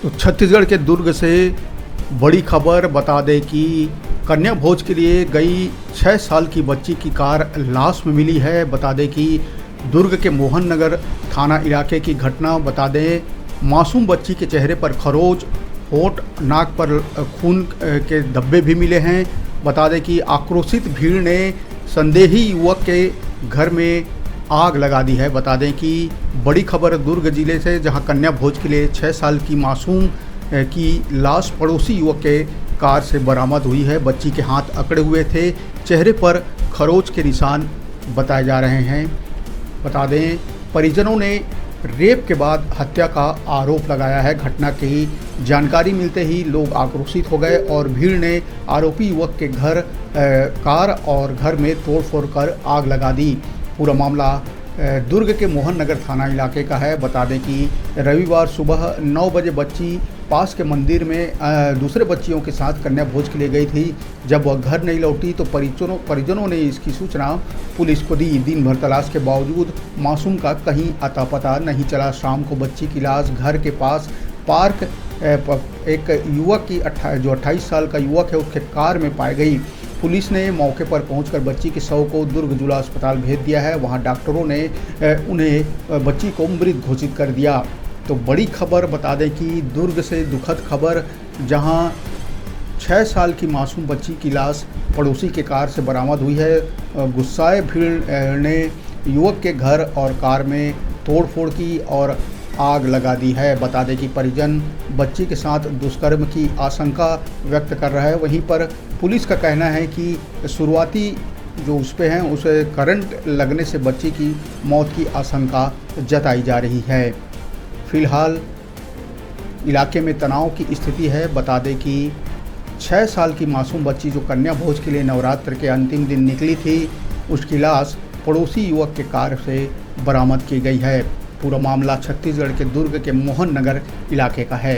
तो छत्तीसगढ़ के दुर्ग से बड़ी खबर बता दें कि कन्या भोज के लिए गई 6 साल की बच्ची की कार लाश में मिली है। बता दें कि दुर्ग के मोहन नगर थाना इलाके की घटना। बता दें मासूम बच्ची के चेहरे पर खरोच, होंठ, नाक पर खून के धब्बे भी मिले हैं। बता दें कि आक्रोशित भीड़ ने संदेही युवक के घर में आग लगा दी है। बता दें कि बड़ी खबर दुर्ग जिले से, जहां कन्या भोज के लिए 6 साल की मासूम की लाश पड़ोसी युवक के कार से बरामद हुई है। बच्ची के हाथ अकड़े हुए थे, चेहरे पर खरोच के निशान बताए जा रहे हैं। बता दें परिजनों ने रेप के बाद हत्या का आरोप लगाया है। घटना की जानकारी मिलते ही लोग आक्रोशित हो गए और भीड़ ने आरोपी युवक के घर कार और घर में तोड़फोड़ कर आग लगा दी। पूरा मामला दुर्ग के मोहन नगर थाना इलाके का है। बता दें कि रविवार सुबह 9 बजे बच्ची पास के मंदिर में दूसरे बच्चियों के साथ कन्या भोज के लिए गई थी। जब वह घर नहीं लौटी तो परिजनों ने इसकी सूचना पुलिस को दी। दिन भर तलाश के बावजूद मासूम का कहीं अता पता नहीं चला। शाम को बच्ची की लाश घर के पास पार्क एक युवक की जो 28 साल का युवक है उसके कार में पाई गई। पुलिस ने मौके पर पहुंचकर बच्ची के शव को दुर्ग जिला अस्पताल भेज दिया है। वहां डॉक्टरों ने उन्हें बच्ची को मृत घोषित कर दिया। तो बड़ी खबर बता दें कि दुर्ग से दुखद खबर, जहां 6 साल की मासूम बच्ची की लाश पड़ोसी के कार से बरामद हुई है। गुस्साए भीड़ ने युवक के घर और कार में तोड़फोड़ की और आग लगा दी है। बता दें कि परिजन बच्ची के साथ दुष्कर्म की आशंका व्यक्त कर रहा है। वहीं पर पुलिस का कहना है कि शुरुआती जो उस पे हैं उसे करंट लगने से बच्ची की मौत की आशंका जताई जा रही है। फिलहाल इलाके में तनाव की स्थिति है। बता दें कि 6 साल की मासूम बच्ची जो कन्या भोज के लिए नवरात्र के अंतिम दिन निकली थी, उसकी लाश पड़ोसी युवक के कार से बरामद की गई है। पूरा मामला छत्तीसगढ़ के दुर्ग के मोहन नगर इलाके का है।